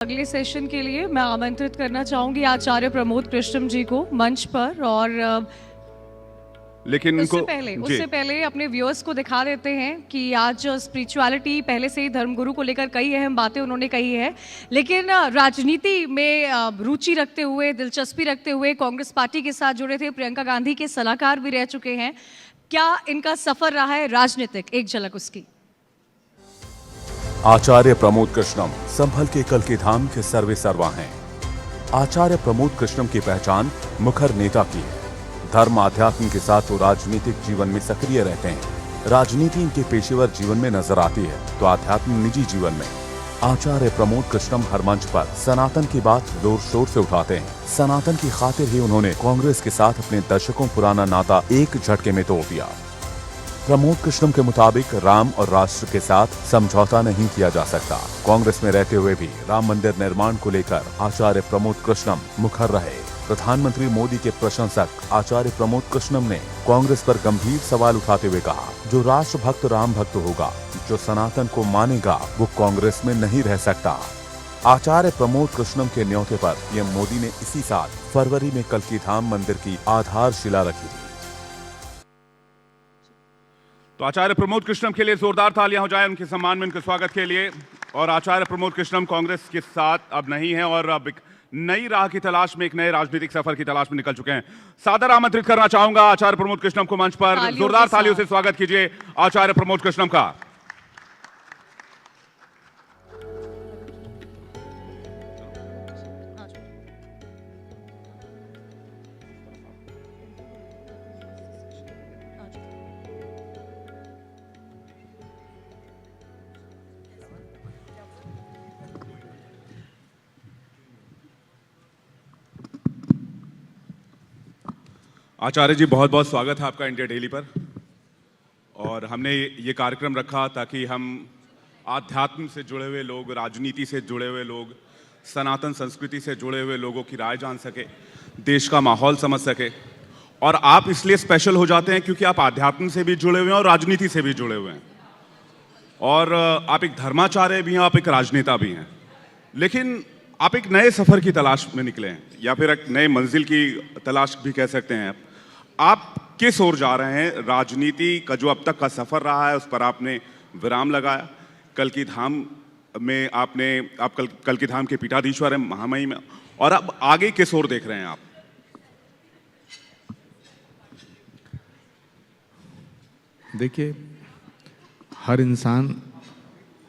अगले सेशन के लिए मैं आमंत्रित करना चाहूंगी आचार्य प्रमोद कृष्णम जी को मंच पर। और लेकिन उससे पहले अपने व्यूअर्स को दिखा देते हैं कि आज स्पिरिचुअलिटी, पहले से ही धर्मगुरु को लेकर कई अहम बातें उन्होंने कही है, लेकिन राजनीति में रुचि रखते हुए, दिलचस्पी रखते हुए कांग्रेस पार्टी के साथ जुड़े थे, प्रियंका गांधी के सलाहकार भी रह चुके हैं। क्या इनका सफर रहा है राजनीतिक, एक झलक उसकी। आचार्य प्रमोद कृष्णम संभल के कल्कि धाम के सर्वे सर्वा हैं। आचार्य प्रमोद कृष्णम की पहचान मुखर नेता की है। धर्म आध्यात्म के साथ वो राजनीतिक जीवन में सक्रिय रहते हैं। राजनीति इनके पेशेवर जीवन में नजर आती है तो आध्यात्म निजी जीवन में। आचार्य प्रमोद कृष्णम हर मंच पर सनातन की बात जोर शोर से उठाते हैं। सनातन की खातिर ही उन्होंने कांग्रेस के साथ अपने दशकों पुराना नाता एक झटके में तोड़ दिया। प्रमोद कृष्णम के मुताबिक राम और राष्ट्र के साथ समझौता नहीं किया जा सकता। कांग्रेस में रहते हुए भी राम मंदिर निर्माण को लेकर आचार्य प्रमोद कृष्णम मुखर रहे। प्रधानमंत्री मोदी के प्रशंसक आचार्य प्रमोद कृष्णम ने कांग्रेस पर गंभीर सवाल उठाते हुए कहा, जो राष्ट्र भक्त राम भक्त होगा, जो सनातन को मानेगा, वो कांग्रेस में नहीं रह सकता। आचार्य प्रमोद कृष्णम के न्योते पर पीएम मोदी ने इसी साल फरवरी में कल्कि धाम मंदिर की आधारशिला रखी थी। तो आचार्य प्रमोद कृष्णम के लिए जोरदार तालियां हो जाए उनके सम्मान में, उनके स्वागत के लिए। और आचार्य प्रमोद कृष्णम कांग्रेस के साथ अब नहीं है और अब एक नई राह की तलाश में, एक नए राजनीतिक सफर की तलाश में निकल चुके हैं। सादर आमंत्रित करना चाहूंगा आचार्य प्रमोद कृष्णम को मंच पर। जोरदार तालियों से स्वागत कीजिए आचार्य प्रमोद कृष्णम का। आचार्य जी, बहुत बहुत स्वागत है आपका इंडिया डेली पर। और हमने ये कार्यक्रम रखा ताकि हम आध्यात्म से जुड़े हुए लोग, राजनीति से जुड़े हुए लोग, सनातन संस्कृति से जुड़े हुए लोगों की राय जान सके, देश का माहौल समझ सके। और आप इसलिए स्पेशल हो जाते हैं क्योंकि आप आध्यात्म से भी जुड़े हुए हैं और राजनीति से भी जुड़े हुए हैं। और आप एक धर्माचार्य भी हैं, आप एक राजनेता भी हैं, लेकिन आप एक नए सफर की तलाश में निकले हैं, या फिर एक नए मंजिल की तलाश भी कह सकते हैं। आप किस ओर जा रहे हैं? राजनीति का जो अब तक का सफर रहा है उस पर आपने विराम लगाया। कल्कि धाम में आप कल्कि धाम के पीठाधीश्वर हैं महामहिम में, और अब आगे किस ओर देख रहे हैं आप? देखिए, हर इंसान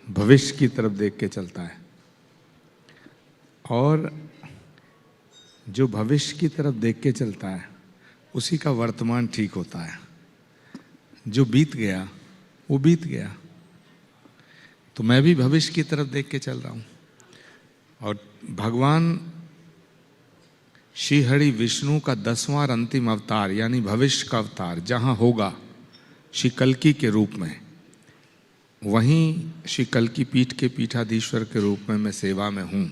भविष्य की तरफ देख के चलता है और जो भविष्य की तरफ देख के चलता है उसी का वर्तमान ठीक होता है। जो बीत गया वो बीत गया। तो मैं भी भविष्य की तरफ देख के चल रहा हूँ। और भगवान श्री हरि विष्णु का 10वां और अंतिम अवतार यानी भविष्य का अवतार जहाँ होगा श्री कल्कि के रूप में, वहीं श्री कल्कि पीठ के पीठाधीश्वर के रूप में मैं सेवा में हूँ।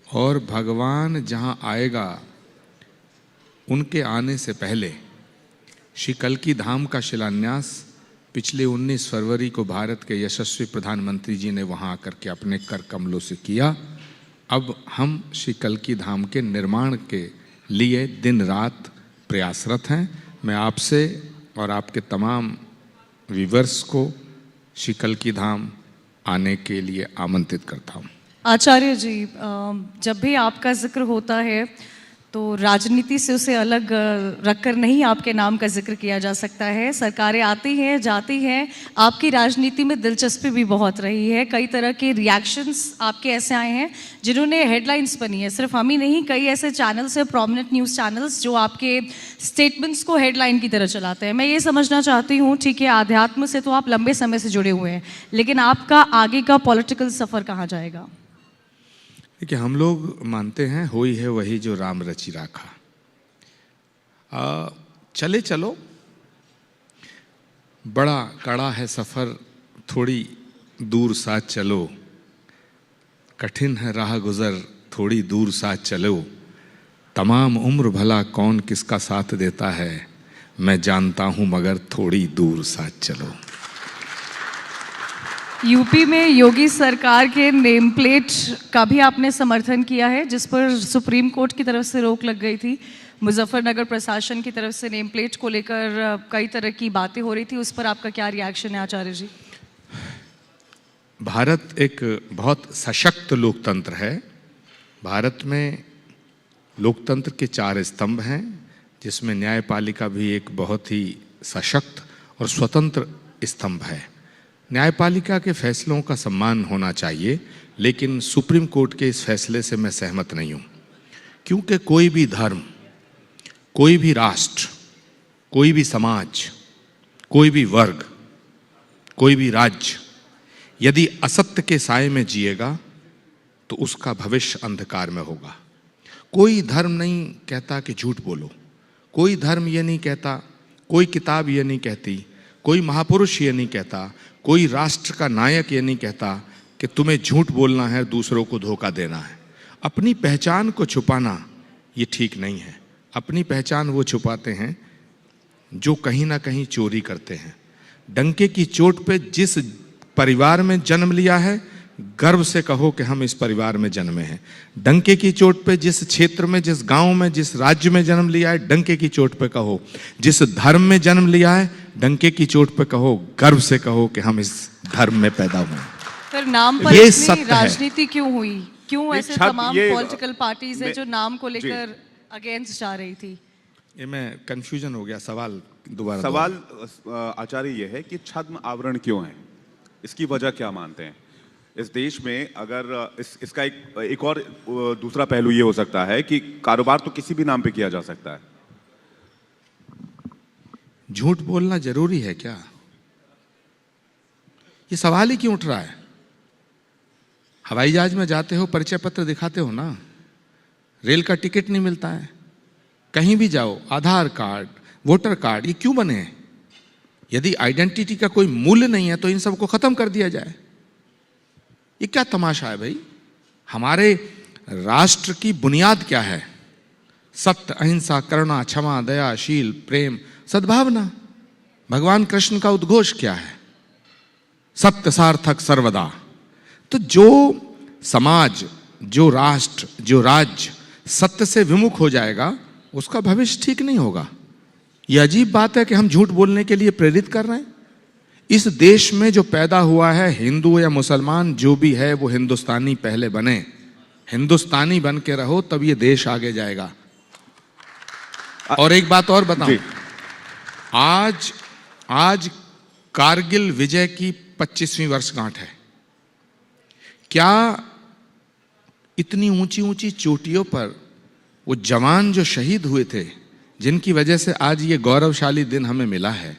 और भगवान जहाँ आएगा उनके आने से पहले श्री कल्कि धाम का शिलान्यास पिछले 19 फरवरी को भारत के यशस्वी प्रधानमंत्री जी ने वहाँ आकर के अपने कर कमलों से किया। अब हम श्री कल्कि धाम के निर्माण के लिए दिन रात प्रयासरत हैं। मैं आपसे और आपके तमाम व्यूअर्स को श्री कल्कि धाम आने के लिए आमंत्रित करता हूँ। आचार्य जी, जब भी आपका जिक्र होता है तो राजनीति से उसे अलग रखकर नहीं आपके नाम का जिक्र किया जा सकता है। सरकारें आती हैं जाती हैं, आपकी राजनीति में दिलचस्पी भी बहुत रही है। कई तरह के रिएक्शंस आपके ऐसे आए हैं जिन्होंने हेडलाइंस बनी है। सिर्फ हम ही नहीं, कई ऐसे चैनल्स हैं, प्रोमिनेंट न्यूज़ चैनल्स, जो आपके स्टेटमेंट्स को हेडलाइन की तरह चलाते हैं। मैं ये समझना चाहती हूँ, ठीक है, आध्यात्म से तो आप लंबे समय से जुड़े हुए हैं, लेकिन आपका आगे का पॉलिटिकल सफ़र कहाँ जाएगा? देखिए, हम लोग मानते हैं होई है वही जो राम रचि राखा। चले चलो, बड़ा कड़ा है सफ़र, थोड़ी दूर साथ चलो। कठिन है राह गुज़र, थोड़ी दूर साथ चलो। तमाम उम्र भला कौन किसका साथ देता है, मैं जानता हूँ मगर थोड़ी दूर साथ चलो। यूपी में योगी सरकार के नेम प्लेट का भी आपने समर्थन किया है, जिस पर सुप्रीम कोर्ट की तरफ से रोक लग गई थी। मुजफ्फरनगर प्रशासन की तरफ से नेम प्लेट को लेकर कई तरह की बातें हो रही थी, उस पर आपका क्या रिएक्शन है आचार्य जी? भारत एक बहुत सशक्त लोकतंत्र है। भारत में लोकतंत्र के 4 स्तंभ हैं, जिसमें न्यायपालिका भी एक बहुत ही सशक्त और स्वतंत्र स्तंभ है। न्यायपालिका के फैसलों का सम्मान होना चाहिए, लेकिन सुप्रीम कोर्ट के इस फैसले से मैं सहमत नहीं हूँ, क्योंकि कोई भी धर्म, कोई भी राष्ट्र, कोई भी समाज, कोई भी वर्ग, कोई भी राज्य यदि असत्य के साए में जिएगा तो उसका भविष्य अंधकार में होगा। कोई धर्म नहीं कहता कि झूठ बोलो, कोई धर्म ये नहीं कहता, कोई किताब ये नहीं कहती, कोई महापुरुष ये नहीं कहता, कोई राष्ट्र का नायक ये नहीं कहता कि तुम्हें झूठ बोलना है, दूसरों को धोखा देना है। अपनी पहचान को छुपाना ये ठीक नहीं है। अपनी पहचान वो छुपाते हैं जो कहीं ना कहीं चोरी करते हैं। डंके की चोट पे जिस परिवार में जन्म लिया है, गर्व से कहो कि हम इस परिवार में जन्मे हैं। डंके की चोट पे जिस क्षेत्र में, जिस गांव में, जिस राज्य में जन्म लिया है, डंके की चोट पे कहो। जिस धर्म में जन्म लिया है, डंके की चोट पे कहो, गर्व से कहो कि हम इस धर्म में पैदा हुए हैं। फिर नाम पर ये इतनी सत्य है। राजनीति क्यों हुई? क्यों ऐसे तमाम पॉलिटिकल पार्टीज है जो नाम को लेकर अगेंस्ट जा रही थी? ये मैं कंफ्यूजन हो गया, सवाल दोबारा। सवाल आचार्य ये है कि छद्म आवरण क्यों है, इसकी वजह क्या मानते हैं? इस देश में अगर इसका एक और दूसरा पहलू ये हो सकता है कि कारोबार तो किसी भी नाम पे किया जा सकता है। झूठ बोलना जरूरी है क्या? ये सवाल ही क्यों उठ रहा है? हवाई जहाज में जाते हो, परिचय पत्र दिखाते हो ना, रेल का टिकट नहीं मिलता है, कहीं भी जाओ आधार कार्ड, वोटर कार्ड, ये क्यों बने हैं? यदि आइडेंटिटी का कोई मूल्य नहीं है तो इन सबको खत्म कर दिया जाए। ये क्या तमाशा है भाई? हमारे राष्ट्र की बुनियाद क्या है? सत्य, अहिंसा, करुणा, क्षमा, दया, शील, प्रेम, सद्भावना। भगवान कृष्ण का उद्घोष क्या है? सत्य सार्थक सर्वदा। तो जो समाज, जो राष्ट्र, जो राज्य सत्य से विमुख हो जाएगा, उसका भविष्य ठीक नहीं होगा। यह अजीब बात है कि हम झूठ बोलने के लिए प्रेरित कर रहे हैं। इस देश में जो पैदा हुआ है, हिंदू या मुसलमान जो भी है, वो हिंदुस्तानी पहले बने। हिंदुस्तानी बन के रहो, तब ये देश आगे जाएगा। और एक बात और बताऊं, आज कारगिल विजय की 25वीं वर्षगांठ है। क्या इतनी ऊंची ऊंची चोटियों पर वो जवान जो शहीद हुए थे, जिनकी वजह से आज ये गौरवशाली दिन हमें मिला है,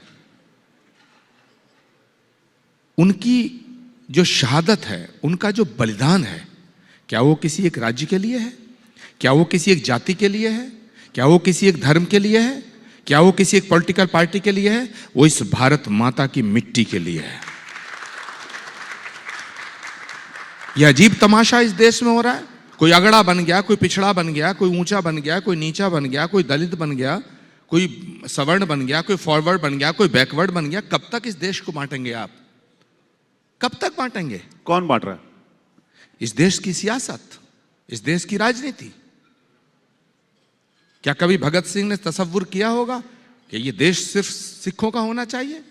उनकी जो शहादत है, उनका जो बलिदान है, क्या वो किसी एक राज्य के लिए है? क्या वो किसी एक जाति के लिए है? क्या वो किसी एक धर्म के लिए है? क्या वो किसी एक पॉलिटिकल पार्टी के लिए है? वो इस भारत माता की मिट्टी के लिए है। यह अजीब तमाशा इस देश में हो रहा है। कोई अगड़ा बन गया, कोई पिछड़ा बन गया, कोई ऊंचा बन गया, कोई नीचा बन गया, कोई दलित बन गया, कोई सवर्ण बन गया, कोई फॉरवर्ड बन गया, कोई बैकवर्ड बन गया। कब तक इस देश को बांटेंगे आप? कब तक बांटेंगे? कौन बांट रहा है? इस देश की सियासत, इस देश की राजनीति। क्या कभी भगत सिंह ने तसव्वुर किया होगा कि ये देश सिर्फ सिखों का होना चाहिए?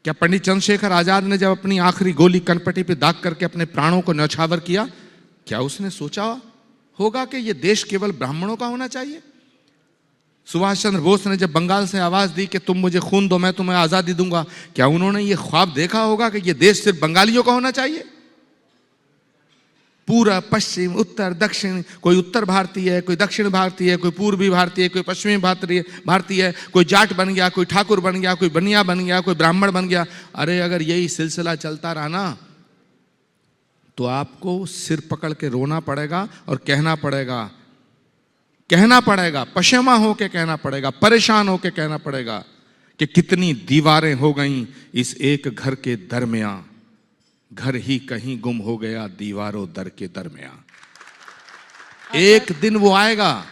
क्या पंडित चंद्रशेखर आजाद ने जब अपनी आखिरी गोली कनपटी पे दाग करके अपने प्राणों को न्यौछावर किया, क्या उसने सोचा होगा कि ये देश केवल ब्राह्मणों का होना चाहिए? सुभाष चंद्र बोस ने जब बंगाल से आवाज दी कि तुम मुझे खून दो, मैं तुम्हें आजादी दूंगा, क्या उन्होंने ये ख्वाब देखा होगा कि ये देश सिर्फ बंगालियों का होना चाहिए? पूरा पश्चिम, उत्तर, दक्षिण, कोई उत्तर भारतीय है, कोई दक्षिण भारतीय है, कोई पूर्वी भारतीय है, कोई पश्चिमी भारतीय है, कोई जाट बन गया, कोई ठाकुर बन गया, कोई बनिया बन गया, कोई ब्राह्मण बन गया। अरे अगर यही सिलसिला चलता रहा ना, तो आपको सिर पकड़ के रोना पड़ेगा और कहना पड़ेगा, पशेमा होके कहना पड़ेगा, परेशान होके कहना पड़ेगा कि कितनी दीवारें हो गईं इस एक घर के दरमियां, घर ही कहीं गुम हो गया दीवारों दर के दरमियां। एक दिन वो आएगा,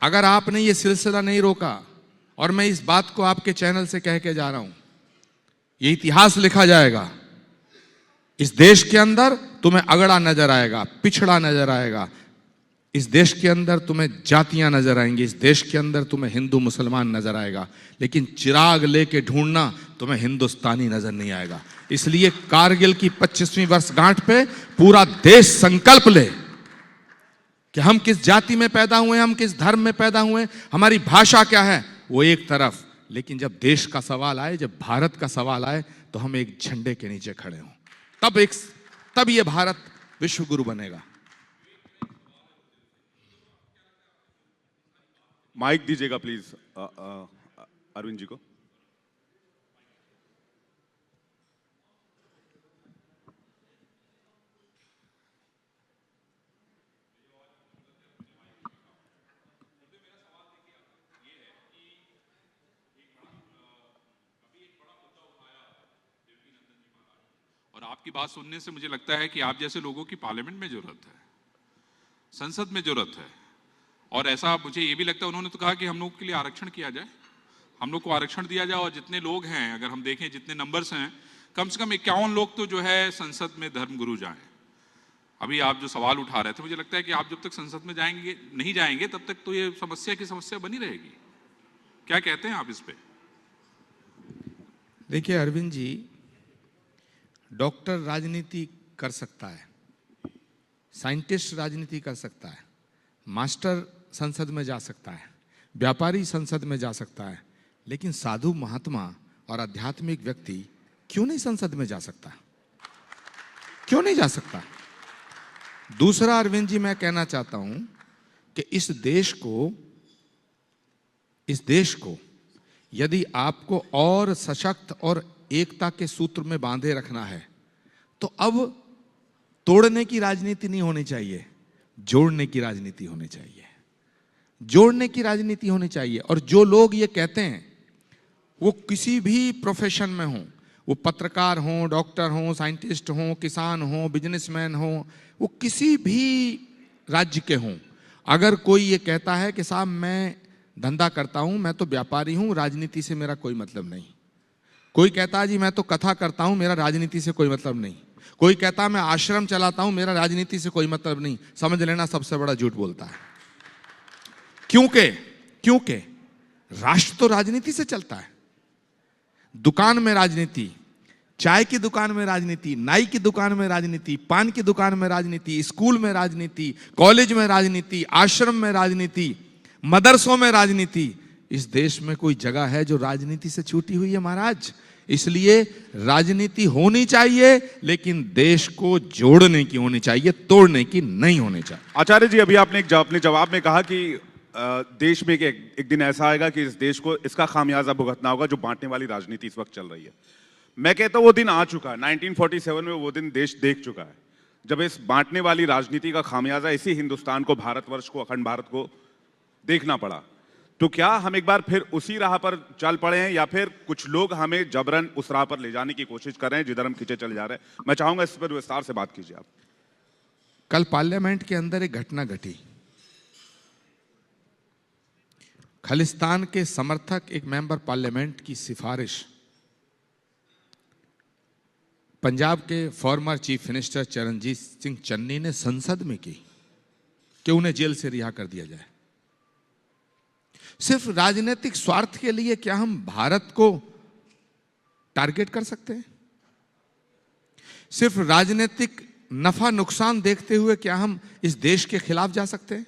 अगर आपने ये सिलसिला नहीं रोका, और मैं इस बात को आपके चैनल से कह के जा रहा हूं, ये इतिहास लिखा जाएगा इस देश के अंदर तुम्हें अगड़ा नजर आएगा, पिछड़ा नजर आएगा, इस देश के अंदर तुम्हें जातियां नजर आएंगी, इस देश के अंदर तुम्हें हिंदू मुसलमान नजर आएगा, लेकिन चिराग लेके ढूंढना तुम्हें हिंदुस्तानी नजर नहीं आएगा। इसलिए कारगिल की 25वीं वर्षगांठ पे पूरा देश संकल्प ले कि हम किस जाति में पैदा हुए, हम किस धर्म में पैदा हुए, हमारी भाषा क्या है, वो एक तरफ, लेकिन जब देश का सवाल आए, जब भारत का सवाल आए, तो हम एक झंडे के नीचे खड़े हों, तब ये भारत विश्व गुरु बनेगा। माइक दीजिएगा प्लीज अरविंद जी को। और आपकी बात सुनने से मुझे लगता है कि आप जैसे लोगों की पार्लियामेंट में जरूरत है, संसद में जरूरत है। और ऐसा मुझे ये भी लगता है, उन्होंने तो कहा कि हम लोग के लिए आरक्षण किया जाए, हम लोग को आरक्षण दिया जाए, और जितने लोग हैं, अगर हम देखें जितने नंबर्स हैं, कम से कम 51 लोग तो जो है संसद में धर्मगुरु जाएं। अभी आप जो सवाल उठा रहे थे, मुझे लगता है कि आप जब तक संसद में जाएंगे नहीं जाएंगे तब तक तो ये समस्या की समस्या बनी रहेगी। क्या कहते हैं आप इस पे? देखिए अरविंद जी, डॉक्टर राजनीति कर सकता है, साइंटिस्ट राजनीति कर सकता है, मास्टर संसद में जा सकता है, व्यापारी संसद में जा सकता है, लेकिन साधु महात्मा और आध्यात्मिक व्यक्ति क्यों नहीं संसद में जा सकता? क्यों नहीं जा सकता? दूसरा अरविंद जी, मैं कहना चाहता हूं कि इस देश को यदि आपको और सशक्त और एकता के सूत्र में बांधे रखना है, तो अब तोड़ने की राजनीति नहीं होनी चाहिए, जोड़ने की राजनीति होनी चाहिए, जोड़ने की राजनीति होनी चाहिए। और जो लोग ये कहते हैं, वो किसी भी प्रोफेशन में हों, वो पत्रकार हों, डॉक्टर हों, साइंटिस्ट हों, किसान हों, बिजनेसमैन हों, वो किसी भी राज्य के हों, अगर कोई ये कहता है कि साहब मैं धंधा करता हूं, मैं तो व्यापारी हूं, राजनीति से मेरा कोई मतलब नहीं, कोई कहता है जी मैं तो कथा करता हूं, मेरा राजनीति से कोई मतलब नहीं, कोई कहता है मैं आश्रम चलाता हूं, मेरा राजनीति से कोई मतलब नहीं, समझ लेना सबसे बड़ा झूठ बोलता है। क्योंकि राष्ट्र तो राजनीति से चलता है। दुकान में राजनीति, चाय की दुकान में राजनीति, नाई की दुकान में राजनीति, पान की दुकान में राजनीति, स्कूल में राजनीति, कॉलेज में राजनीति, आश्रम में राजनीति, मदरसों में राजनीति। इस देश में कोई जगह है जो राजनीति से छूटी हुई है महाराज? इसलिए राजनीति होनी चाहिए, लेकिन देश को जोड़ने की होनी चाहिए, तोड़ने की नहीं होनी चाहिए। आचार्य जी, अभी आपने अपने जवाब में कहा कि देश में एक दिन ऐसा आएगा कि इस देश को इसका खामियाजा भुगतना होगा जो बांटने वाली राजनीति इस वक्त चल रही है। मैं कहता हूं वो दिन आ चुका है, 1947 में वो दिन देश देख चुका है, जब इस बांटने वाली राजनीति का खामियाजा इसी हिंदुस्तान को, भारतवर्ष को, अखंड भारत को देखना पड़ा। तो क्या हम एक बार फिर उसी राह पर चल पड़े हैं, या फिर कुछ लोग हमें जबरन उस राह पर ले जाने की कोशिश कर रहे हैं जिधर हम खींचे चले जा रहे हैं? मैं चाहूंगा इस पर विस्तार से बात कीजिए आप। कल पार्लियामेंट के अंदर एक घटना घटी। खालिस्तान के समर्थक एक मेंबर पार्लियामेंट की सिफारिश पंजाब के former chief minister Charanjit Singh Channi ने संसद में की कि उन्हें जेल से रिहा कर दिया जाए। सिर्फ राजनीतिक स्वार्थ के लिए क्या हम भारत को टारगेट कर सकते हैं? सिर्फ राजनीतिक नफा नुकसान देखते हुए क्या हम इस देश के खिलाफ जा सकते हैं?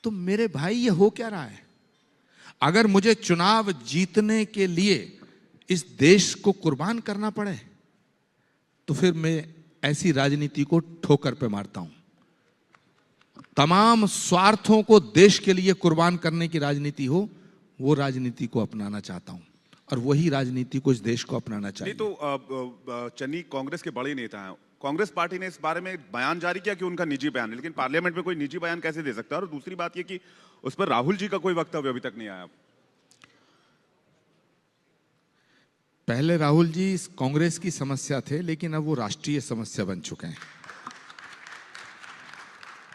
तो मेरे भाई, ये हो क्या रहा है? अगर मुझे चुनाव जीतने के लिए इस देश को कुर्बान करना पड़े, तो फिर मैं ऐसी राजनीति को ठोकर पे मारता हूं। तमाम स्वार्थों को देश के लिए कुर्बान करने की राजनीति हो, वो राजनीति को अपनाना चाहता हूं, और वही राजनीति को इस देश को अपनाना चाहिए। नहीं तो चन्नी कांग्रेस के बड़े नेता हैं, कांग्रेस पार्टी ने इस बारे में बयान जारी किया कि उनका निजी बयान है, लेकिन पार्लियामेंट में कोई निजी बयान कैसे दे सकता है? और दूसरी बात ये कि उस पर राहुल जी का कोई वक्तव्य अभी तक नहीं आया। पहले राहुल जी कांग्रेस की समस्या थे, लेकिन अब वो राष्ट्रीय समस्या बन चुके हैं।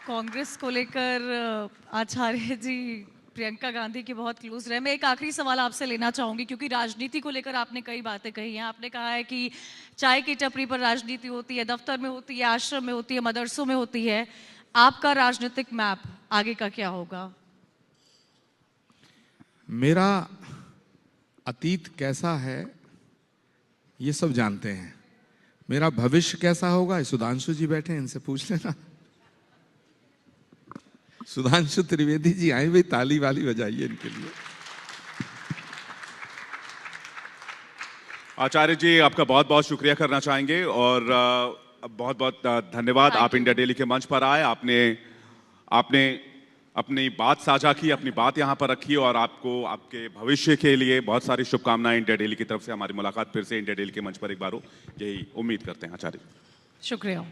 कांग्रेस को लेकर आचार्य जी प्रियंका गांधी की बहुत क्लोज रहे। मैं एक आखिरी सवाल आपसे लेना चाहूंगी, क्योंकि राजनीति को लेकर आपने कई बातें कही हैं। आपने कहा है कि चाय की टपरी पर राजनीति होती है, दफ्तर में होती है, आश्रम में होती है, मदरसों में होती है। आपका राजनीतिक मैप आगे का क्या होगा? मेरा अतीत कैसा है ये सब जानते हैं, मेरा भविष्य कैसा होगा सुधांशु जी बैठे हैं, इनसे पूछ लेना। सुधांशु त्रिवेदी जी आए, भाई ताली वाली बजाइए इनके लिए। आचार्य जी, आपका बहुत बहुत शुक्रिया करना चाहेंगे और बहुत बहुत धन्यवाद। आप इंडिया डेली के मंच पर आए, आपने अपनी बात साझा की, अपनी बात यहाँ पर रखी और आपको आपके भविष्य के लिए बहुत सारी शुभकामनाएं इंडिया डेली की तरफ से। हमारी मुलाकात फिर से इंडिया डेली के मंच पर एक बार हो, यही उम्मीद करते हैं आचार्य। शुक्रिया।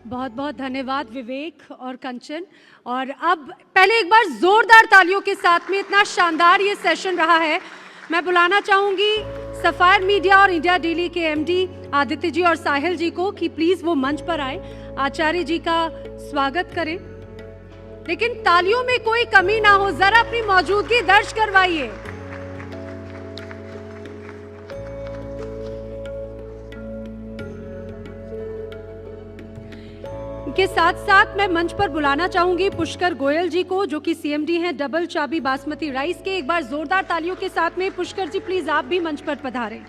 बहुत बहुत धन्यवाद विवेक और कंचन। और अब पहले एक बार जोरदार तालियों के साथ में, इतना शानदार ये सेशन रहा है, मैं बुलाना चाहूंगी सफायर मीडिया और इंडिया डेली के एमडी आदित्य जी और साहिल जी को कि प्लीज वो मंच पर आए, आचार्य जी का स्वागत करें। लेकिन तालियों में कोई कमी ना हो, जरा अपनी मौजूदगी दर्ज करवाइए। के साथ साथ मैं मंच पर बुलाना चाहूंगी पुष्कर गोयल जी को, जो कि सीएमडी हैं डबल चाबी बासमती राइस के। एक बार जोरदार तालियों के साथ में पुष्कर जी प्लीज आप भी मंच पर पधारें।